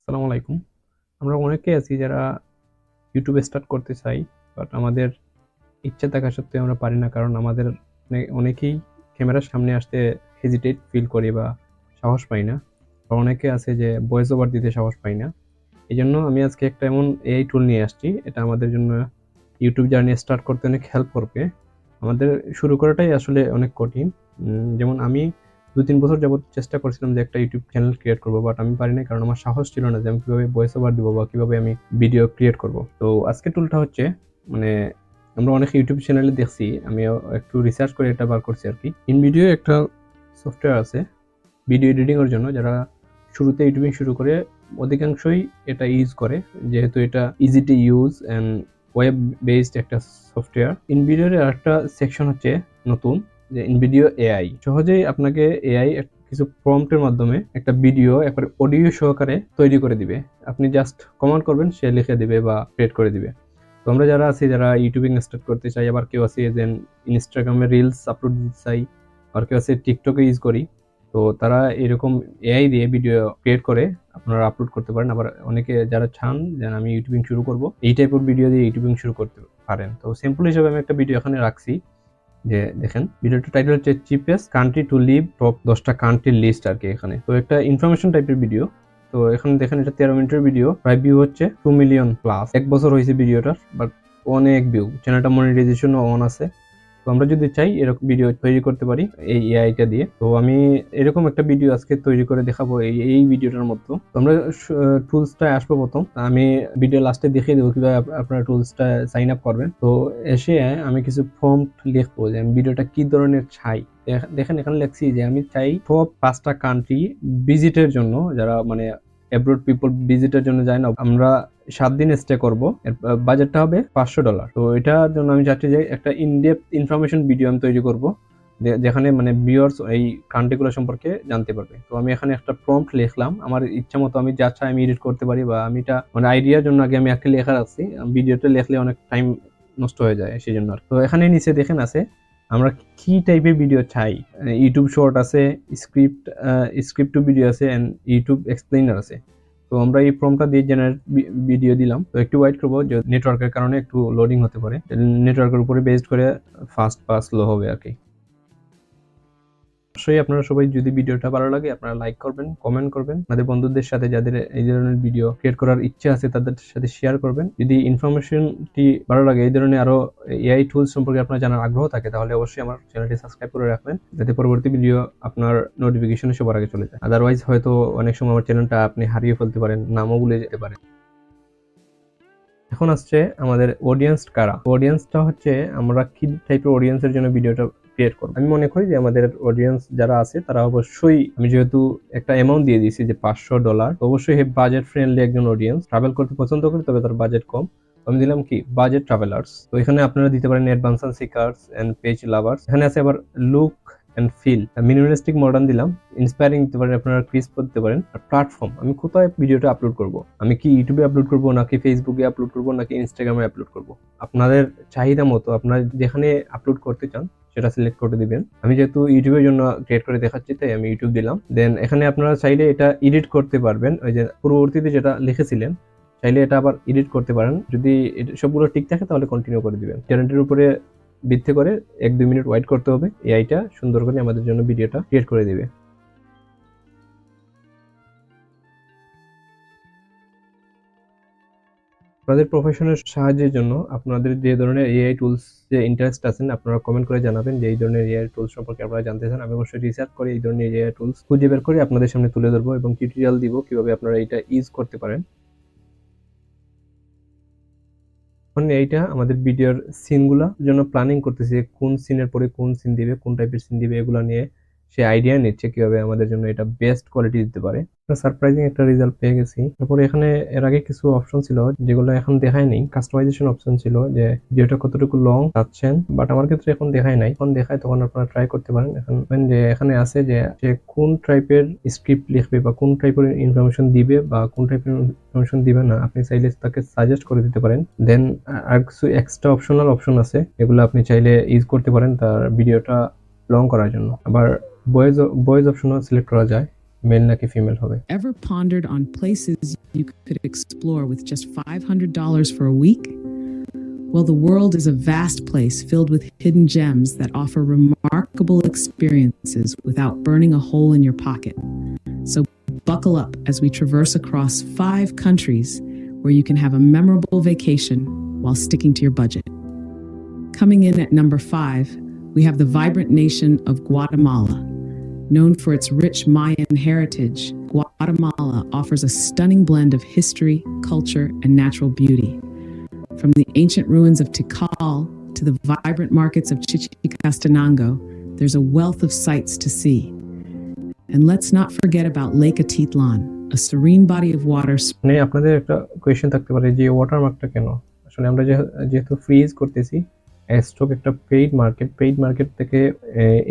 আসসালামু আলাইকুম। আমরা অনেকেই আছি যারা ইউটিউব স্টার্ট করতে চাই, বাট আমাদের ইচ্ছা থাকা সত্ত্বেও আমরা পারি না। কারণ আমাদের অনেকেই ক্যামেরার সামনে আসতে হেজিটেট ফিল করি বা সাহস পাই না। বা অনেকে আছে যে ভয়েস ওভার দিতে সাহস পাই না। এজন্য আমি আজকে একটা এমন এআই টুল নিয়ে আসছি। এটা আমাদের জন্য ইউটিউব জার্নি স্টার্ট করতে অনেক হেল্প করবে। আমাদের শুরু করাটাই আসলে অনেক কঠিন। যেমন আমি ২-৩ বছর যাবত চেষ্টা করছিলাম যে একটা ইউটিউব চ্যানেল ক্রিয়েট করব, বাট আমি পারি নাই। কারণ আমার সাহস ছিল না যে আমি কিভাবে ভয়েস ওভার দিব বা কিভাবে আমি ভিডিও ক্রিয়েট করব। তো আজকের টুলটা হচ্ছে, মানে আমরা অনেক ইউটিউব চ্যানেলে দেখছি, আমিও একটু রিসার্চ করে এটা বার করছি আরকি। ইনভিডিও একটা সফটওয়্যার আছে ভিডিও এডিটিং এর জন্য। যারা শুরুতে ইউটিউবিং শুরু করে অধিকাংশই এটা ইউজ করে, যেহেতু এটা easy to use and web based একটা সফটওয়্যার। ইনভিডিওর আরেকটা সেকশন হচ্ছে নতুন, যে ইনভিডিও এআই। সহজেই আপনাকে এআই কিছু প্রম্পটের মাধ্যমে একটা ভিডিও একবারে অডিও সহকারে তৈরি করে দিবে। আপনি জাস্ট কমান্ড করবেন, সে লিখে দিবে বা ক্রিয়েট করে দিবে। তো আমরা যারা আছি, যারা ইউটিউবিং স্টার্ট করতে চাই, আবার কেউ আছে যে ইনস্টাগ্রামে রিলস আপলোড দিতে চাই, আর কেউ আছে টিকটকে ইউজ করি, তো তারা এরকম এআই দিয়ে ভিডিও ক্রিয়েট করে আপনারা আপলোড করতে পারেন। আবার অনেকে যারা চান যে আমি ইউটিউবিং শুরু করব, এই টাইপের ভিডিও দিয়ে ইউটিউবিং শুরু করতে পারেন। তো সিম্পল হিসেবে আমি একটা ভিডিও এখানে রাখছি, যে দেখেন ভিডিওটার টাইটেল হচ্ছে cheapest country to live, top 10টা কান্ট্রির লিস্ট আর কি। এখানে তো একটা ইনফরমেশন টাইপের ভিডিও। তো এখানে দেখেন এটা 13 মিনিটের ভিডিও, প্রায় ভিউ হচ্ছে 2 মিলিয়ন প্লাস। 1 বছর হয়েছে ভিডিওটার, বাট অনেক ভিউ। চ্যানেলটা মনিটাইজেশন অন আছে। তো আমরা যদি চাই এরকম ভিডিও তৈরি করতে পারি এই এআইটা দিয়ে। তো আমি এরকম একটা ভিডিও আজকে তৈরি করে দেখাবো এই ভিডিওটার মতো। তো আমরা টুলসটা আসবো প্রথম। আমি ভিডিও লাস্টে দেখিয়ে দেবো কিভাবে আপনারা টুলসটা সাইন আপ করবেন। তো এসে আমি কিছু প্রম্পট লিখবো যে আমি ভিডিওটা কি ধরনের চাই। দেখেন এখানে লিখছি যে আমি চাই টপ 5টা কান্ট্রি ভিজিটের জন্য, যারা মানে অ্যাব্রোড পিপল ভিজিটের জন্য যায় না, আমরা 7 দিন স্টে করব। বাজেটটা হবে $500। তো এটার জন্য আমি চাচ্ছি যে একটা ইনডেপথ ইনফরমেশন ভিডিও আমি তৈরি করব, যেখানে মানে ভিউয়ার্স এই কান্ট্রিগুলো সম্পর্কে জানতে পারবে। তো আমি এখানে একটা প্রম্পট লিখলাম, আমার ইচ্ছা মতো আমি যা চাই আমি এডিট করতে পারি, বা আমি এটা মানে আইডিয়ার জন্য আগে আমি একটা লেখা রাখছি। ভিডিওটা লিখলে অনেক টাইম নষ্ট হয়ে যায়, সেই জন্য। তো এখানে নিচে দেখেন আছে আমরা কি টাইপের ভিডিও চাই। ইউটিউব শর্ট আছে, স্ক্রিপ্ট টু ভিডিও আছে, এন্ড ইউটিউব এক্সপ্লেইনার আছে। তো আমরা এই প্রম্পটটা দিয়ে জেনারেট ভিডিও দিলাম। তো একটু ওয়েট করবো, যে নেটওয়ার্কের কারণে একটু লোডিং হতে পারে। নেটওয়ার্কের উপরে বেসড করে ফাস্ট বা স্লো হবে আর কি। অবশ্যই আপনারা সবাই, যদি ভিডিওটা ভালো লাগে আপনারা লাইক করবেন, কমেন্ট করবেন, আপনাদের বন্ধুদের সাথে যাদের এই ধরনের ভিডিও ক্রিয়েট করার ইচ্ছা আছে তাদের সাথে শেয়ার করবেন। যদি ইনফরমেশনটি ভালো লাগে, এই ধরনের আরো এআই টুলস সম্পর্কে আপনার জানার আগ্রহ থাকে, তাহলে অবশ্যই আমার চ্যানেলটি সাবস্ক্রাইব করে রাখবেন, যাতে পরবর্তী ভিডিও আপনার নোটিফিকেশনে সবার আগে চলে যায়। আদারওয়াইজ হয়তো অনেক সময় আমার চ্যানেলটা আপনি হারিয়ে ফেলতে পারেন, নামও ভুলে যেতে পারেন। এখন আসছে আমাদের অডিয়েন্স কারা। অডিয়েন্সটা হচ্ছে আমরা কি টাইপের অডিয়েন্সের জন্য ভিডিওটা ক্রিয়েট করব। আমি মনে করি যে আমাদের অডিয়েন্স যারা আছে তারা অবশ্যই, আমি যেহেতু একটা অ্যামাউন্ট দিয়ে দিয়েছি যে $500, অবশ্যই বাজেট ফ্রেন্ডলি একজন অডিয়েন্স, ট্রাভেল করতে পছন্দ করে তবে তার বাজেট কম। আমি দিলাম কি বাজেট ট্রাভেলার্স। তো এখানে আপনারা দিতে পারেন advance seekers and page lovers. এখানে আছে আবার look and feel, minimalistic modern দিলাম। ইন্সপায়ারিং দিতে পারেন, আপনারা ক্রিস করতে পারেন। আর প্ল্যাটফর্ম, আমি কোথায় ভিডিওটা আপলোড করব, আমি কি ইউটিউবে আপলোড করব, নাকি ফেসবুকে আপলোড করব, নাকি ইনস্টাগ্রামে আপলোড করব, আপনাদের চাহিদা মতো আপনারা যেখানে আপলোড করতে চান সেটা সিলেক্ট করে দিবেন। আমি যেহেতু ইউটিউবের জন্য ক্রিয়েট করে দেখাচ্ছি, তাই আমি ইউটিউব দিলাম। দেন এখানে আপনারা চাইলে এটা এডিট করতে পারবেন, ওই যে পূর্ববর্তীতে যেটা লিখেছিলেন, চাইলে এটা আবার এডিট করতে পারেন। যদি সবগুলো ঠিক থাকে তাহলে কন্টিনিউ করে দিবেন। চ্যানেলটির উপরে ভিত্তি করে 1-2 মিনিট ওয়েট করতে হবে, এআইটা সুন্দর করে আমাদের জন্য ভিডিওটা ক্রিয়েট করে দিবে। আপনাদের প্রফেশনের সাহায্যের জন্য আপনাদের যে ধরনের এআই টুলস যে ইন্টারেস্ট আছেন, আপনারা কমেন্ট করে জানাবেন যে এই ধরনের এআই টুলস সম্পর্কে আপনারা জানতে চান। আমি অবশ্যই রিসার্চ করে এই ধরনের এআই টুলস খুঁজে বের করে আপনাদের সামনে তুলে ধরবো এবং টিউটোরিয়াল দিব কিভাবে আপনারা এটা ইউজ করতে পারেন। এখন এইটা আমাদের ভিডিওর সিনগুলা জন্য প্ল্যানিং করতেছে, কোন সিনের পরে কোন সিন দিবে, কোন টাইপের সিন দিবে, এগুলো নিয়ে সে আইডিয়া নিচ্ছে কিভাবে আমাদের জন্য এটা বেস্ট কোয়ালিটি দিতে পারে। সারপ্রাইজিং একটা রেজাল্ট পেয়ে গেছি। তারপরে এখানে এর আগে কিছু অপশন ছিল যেগুলো এখন দেখায় নাই। কাস্টমাইজেশন অপশন ছিল, যে ভিডিওটা কতটুকু লং চাচ্ছেন, বাট আমার ক্ষেত্রে এখন দেখায় নাই। এখন দেখায়, তখন আপনারা ট্রাই করতে পারেন। এখন যে এখানে আছে যে সে কোন টাইপের স্ক্রিপ্ট লিখবে বা কোন টাইপের ইনফরমেশন দিবে বা কোন টাইপের ইনফরমেশন দিবে না, আপনি চাইলে তাকে সাজেস্ট করে দিতে পারেন। দেন আর কিছু এক্সট্রা অপশনাল অপশন আছে, এগুলো আপনি চাইলে ইউজ করতে পারেন তার ভিডিওটা লং করার জন্য। আবার ভয়েস অপশনও সিলেক্ট করা যায়, মেল নাকি ফিমেল হবে। Ever pondered on places you could explore with just $500 for a week? Well, the world is a vast place filled with hidden gems that offer remarkable experiences without burning a hole in your pocket. So buckle up as we traverse across 5 countries where you can have a memorable vacation while sticking to your budget. Coming in at number 5, we have the vibrant nation of Guatemala. Known for its rich Mayan heritage, Guatemala offers a stunning blend of history, culture, and natural beauty. From the ancient ruins of Tikal to the vibrant markets of Chichicastenango, there's a wealth of sights to see. And let's not forget about Lake Atitlan, a serene body of water. আপনাদের একটা question থাকতে পারে যে ওয়াটারমার্কটা কেন? আসলে আমরা যেহেতু fridge করতেছি, স্টক একটা পেইড মার্কেট থেকে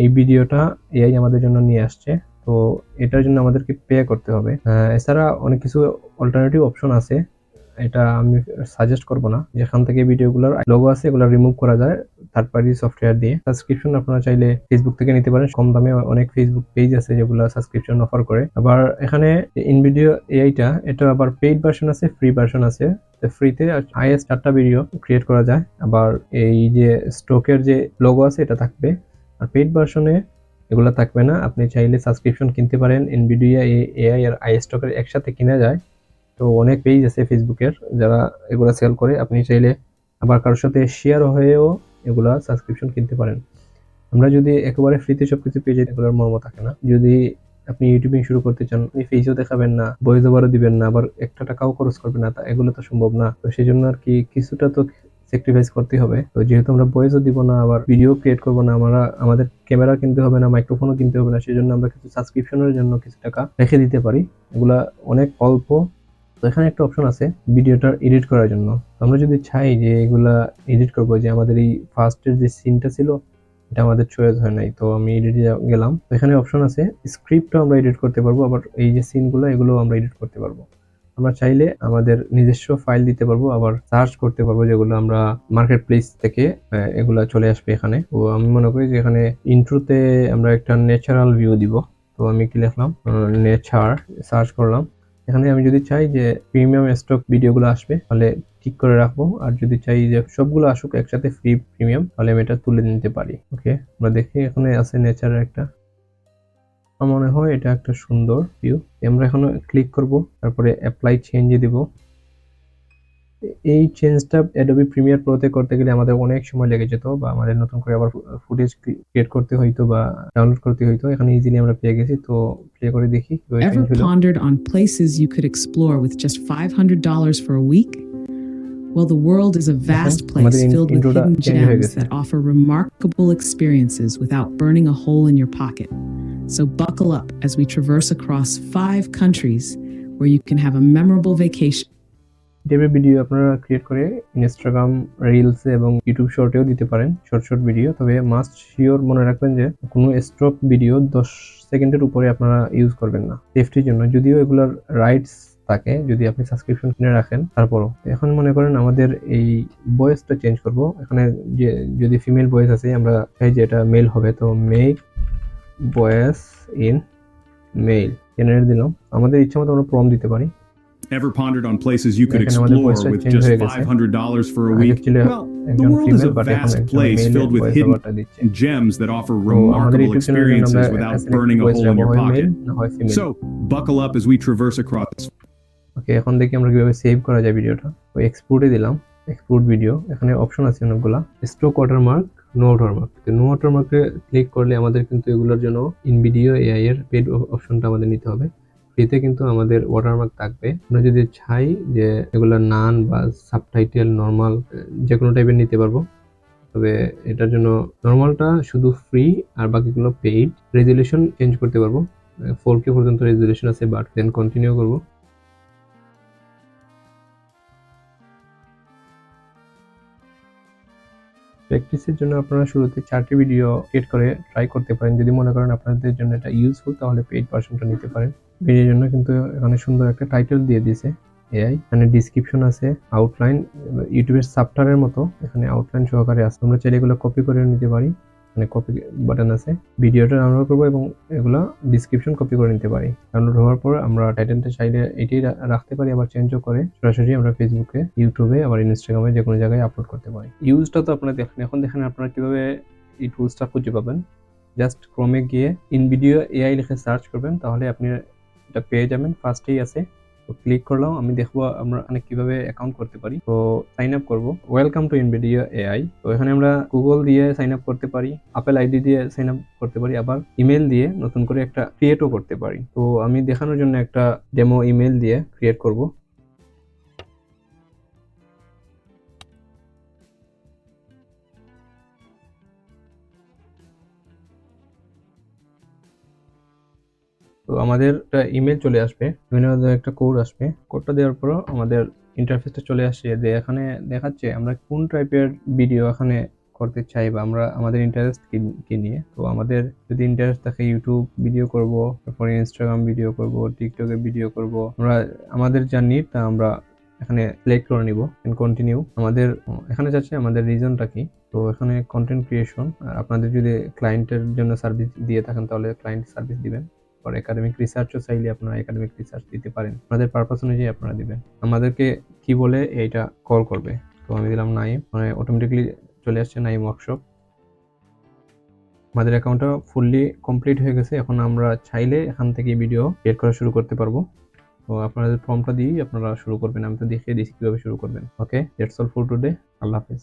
এই ভিডিওটা এআই আমাদের জন্য নিয়ে আসছে। তো এটার জন্য আমাদেরকে পে করতে হবে। এছাড়া অনেক কিছু অল্টারনেটিভ অপশন আছে, এটা আমি সাজেস্ট করব না। যেখান থেকে ভিডিওগুলোর লোগো আছে এগুলো রিমুভ করা যায় থার্ড পার্টি সফটওয়্যার দিয়ে। সাবস্ক্রিপশন আপনারা চাইলে ফেসবুক থেকে নিতে পারেন, কম দামে অনেক ফেসবুক পেজ আছে যেগুলো সাবস্ক্রিপশন অফার করে। আবার এখানে ইনভিডিও এআইটা এটা আবার পেইড ভার্সন আছে, ফ্রি ভার্সন আছে। ফ্রিতে হাইয়েস্ট 4টা ভিডিও ক্রিয়েট করা যায়। আবার এই যে স্টকের যে লোগো আছে এটা থাকবে, আর পেইড ভার্সনে এগুলো থাকবে না। আপনি চাইলে সাবস্ক্রিপশন কিনতে পারেন। ইনভিডিও এআই আর আই স্টকের একসাথে কিনা যায়। তো অনেক পেজ আছে ফেসবুকের যারা এগুলো সেল করে, আপনি চাইলে আবার কারোর সাথে শেয়ার হয়েও এগুলা সাবস্ক্রিপশন কিনতে পারেন। আমরা যদি একেবারে ফ্রিতে সবকিছু পেয়ে যাই এগুলোর মর্ম থাকে না। যদি আপনি ইউটিউবিং শুরু করতে চান, আপনি ফেসও দেখাবেন না, ভয়েস ওভারও দিবেন না, আবার একটা টাকাও খরচ করবেন না, এগুলো তো সম্ভব না। তো সেই জন্য আর কি কিছুটা তো স্যাক্রিফাইস করতে হবে। তো যেহেতু আমরা ভয়েসও দিব না, আবার ভিডিও ক্রিয়েট করবো না, আমাদের ক্যামেরা কিনতে হবে না, মাইক্রোফোনও কিনতে হবে না, সেই জন্য আমরা কিছু সাবস্ক্রিপশনের জন্য কিছু টাকা রেখে দিতে পারি। এগুলা অনেক অল্প। তো এখানে একটা অপশন আছে ভিডিওটা এডিট করার জন্য। আমরা যদি চাই যে এগুলা এডিট করবো, যে আমাদের এই ফার্স্টের যে সিনটা ছিল এটা আমাদের চয়েস হয় নাই, তো আমি এডিটে গেলাম। তো এখানে অপশন আছে স্ক্রিপ্টও আমরা এডিট করতে পারবো, আবার এই যে সিনগুলো এগুলো আমরা এডিট করতে পারবো। আমরা চাইলে আমাদের নিজস্ব ফাইল দিতে পারবো, আবার সার্চ করতে পারবো, যেগুলো আমরা মার্কেট প্লেস থেকে এগুলা চলে আসবে এখানে। তো আমি মনে করি যে এখানে ইন্ট্রোতে আমরা একটা ন্যাচারাল ভিউ দিব। তো আমি কি লিখলাম, নেচার, সার্চ করলাম। এখানে আমি যদি চাই যে প্রিমিয়াম স্টক ভিডিওগুলো আসবে তাহলে ঠিক করে রাখবো, আর যদি চাই যে সবগুলো আসুক একসাথে ফ্রি প্রিমিয়াম তাহলে আমি এটা তুলে নিতে পারি। ওকে, আমরা দেখি এখানে আছে নেচারের একটা, আমার মনে হয় এটা একটা সুন্দর ভিউ। আমরা এখন ক্লিক করব, তারপরে অ্যাপ্লাই চেঞ্জে দিব। এই চেঞ্জটা অ্যাডোবি প্রিমিয়ার প্রোতে করতে গেলে আমাদের অনেক সময় লেগে যেত, বা আমাদের নতুন করে আবার ফুটেজ ক্রিয়েট করতে হইতো বা ডাউনলোড করতে হইতো। এখানে ইজিলি আমরা পেয়ে গেছি, তো প্লে করে দেখি। Ever pondered on places you could explore with just $500 for a week? Well, the world is a vast place filled with hidden gems that offer remarkable experiences without burning a hole in your pocket. So buckle up as we traverse across 5 countries where you can have a memorable vacation. Demo video আপনারা create করে Instagram reels এবং YouTube শর্টেও দিতে পারেন, short video. তবে must sure মনে রাখবেন যে কোনো স্টক ভিডিও 10 সেকেন্ডের উপরে আপনারা ইউজ করবেন না, সেফটির জন্য। যদিও এগুলোর রাইটস থাকে যদি আপনি সাবস্ক্রিপশন কিনে রাখেন, তারপরও। এখন মনে করেন আমাদের এই ভয়েসটা চেঞ্জ করব। এখানে যে যদি ফিমেল ভয়েস আছে, আমরা চাই যে এটা মেল হবে, তো make voice in male generate দিলাম। আমাদের ইচ্ছা মতো আমরা প্রম্পট দিতে পারি। Ever pondered on places you could explore with just $500 for a week? Well, the world is a vast place filled with hidden gems that offer remarkable experiences without burning a hole in your pocket. So, buckle up as we traverse across. ওকে, এখন দেখি আমরা কিভাবে save করা যায় ভিডিওটা। তো এক্সপোর্টে দিলাম, export video. এখানে অপশন আছে অনেকগুলা, stock watermark, no watermark. No ওয়াটারমার্কে ক্লিক করলে আমাদের কিন্তু এগুলোর জন্য ইনভিডিও এআই এর পেড অপশনটা আমাদের নিতে হবে। ফ্রিতে কিন্তু আমাদের ওয়াটারমার্ক থাকবে। আমরা যদি চাই যে এগুলো নান বা সাবটাইটেল নর্মাল যে কোনো টাইপের নিতে পারবো, তবে এটার জন্য নর্মালটা শুধু ফ্রি আর বাকিগুলো পেইড। রেজুলেশন চেঞ্জ করতে পারবো, 4K পর্যন্ত রেজুলেশন আছে, বাট দেন কন্টিনিউ করবো। প্র্যাকটিসের জন্য আপনারা শুরুতে 4টি ভিডিও ক্রিয়েট করে ট্রাই করতে পারেন। যদি মনে করেন আপনাদের জন্য এটা ইউজফুল তাহলে পেইড ভার্সনটা নিতে পারেন। ভিডিওর জন্য কিন্তু এখানে সুন্দর একটা টাইটেল দিয়ে দিয়েছে এআই। এখানে ডিসক্রিপশন আছে, আউটলাইন, ইউটিউবের সাবটারের মতো এখানে আউটলাইন সহকারে আছে। আমরা চাইলে এগুলো কপি করে নিতে পারি, মানে কপি বাটন আছে, ভিডিওটা ডাউনলোড করবো এবং এগুলো ডিসক্রিপশন কপি করে নিতে পারি। ডাউনলোড হওয়ার পর আমরা টাইটেলটা চাইলে এটাই রাখতে পারি, আবার চেঞ্জও করে সরাসরি আমরা ফেসবুকে, ইউটিউবে, আবার ইনস্টাগ্রামে যে কোনো জায়গায় আপলোড করতে পারি। ইউজটা তো আপনারা দেখেন, এখন দেখেন আপনারা কিভাবে এই টুলসটা খুঁজে পাবেন। জাস্ট ক্রোমে গিয়ে ইনভিডিও এআই লিখে সার্চ করবেন, তাহলে আপনি এটা পেয়ে যাবেন, ফার্স্টেই আছে। তো ক্লিক করলাম, আমি দেখবো আমরা কিভাবে অ্যাকাউন্ট করতে পারি। তো সাইন আপ করবো, ওয়েলকাম টু ইনভিডিও এআই। তো এখানে আমরা গুগল দিয়ে সাইন আপ করতে পারি, আপেল আইডি দিয়ে সাইন আপ করতে পারি, আবার ইমেল দিয়ে নতুন করে একটা ক্রিয়েটও করতে পারি। তো আমি দেখানোর জন্য একটা ডেমো ইমেল দিয়ে ক্রিয়েট করব। তো আমাদের একটা ইমেল চলে আসবে, ইমেলের একটা কোড আসবে। কোডটা দেওয়ার পর আমাদের ইন্টারফেসটা চলে আসছে, যে এখানে দেখাচ্ছে আমরা কোন টাইপের ভিডিও এখানে করতে চাই, বা আমরা আমাদের ইন্টারেস্ট কি নিয়ে। তো আমাদের যদি ইন্টারেস্ট থাকে ইউটিউব ভিডিও করব, তারপরে ইনস্টাগ্রাম ভিডিও করব, টিকটকে ভিডিও করব, আমরা আমাদের যা নিড তা আমরা এখানে সিলেক্ট করে নিব, কন্টিনিউ। আমাদের এখানে যাচ্ছে আমাদের রিজনটা কি। তো এখানে কন্টেন্ট ক্রিয়েশন, আর আপনাদের যদি ক্লায়েন্টের জন্য সার্ভিস দিয়ে থাকেন তাহলে ক্লায়েন্ট সার্ভিস দিবেন। আর একাডেমিক রিসার্চও চাইলে আপনারা একাডেমিক রিসার্চ দিতে পারেন, আপনাদের পারপাস অনুযায়ী আপনারা দিবেন। আমাদেরকে কি বলে এইটা কল করবে, তো আমি দিলাম নাইম, মানে অটোমেটিকলি চলে আসছে নাইম ওয়ার্কশপ। আমাদের অ্যাকাউন্টটা ফুললি কমপ্লিট হয়ে গেছে। এখন আমরা চাইলে এখান থেকে ভিডিও ক্রিয়েট করা শুরু করতে পারবো। তো আপনাদের ফর্মটা দিয়েই আপনারা শুরু করবেন, আমি তো দেখিয়ে দিয়েছি কিভাবে শুরু করবেন। ওকে, দ্যাটস অল ফর টুডে। আল্লাহ হাফেজ।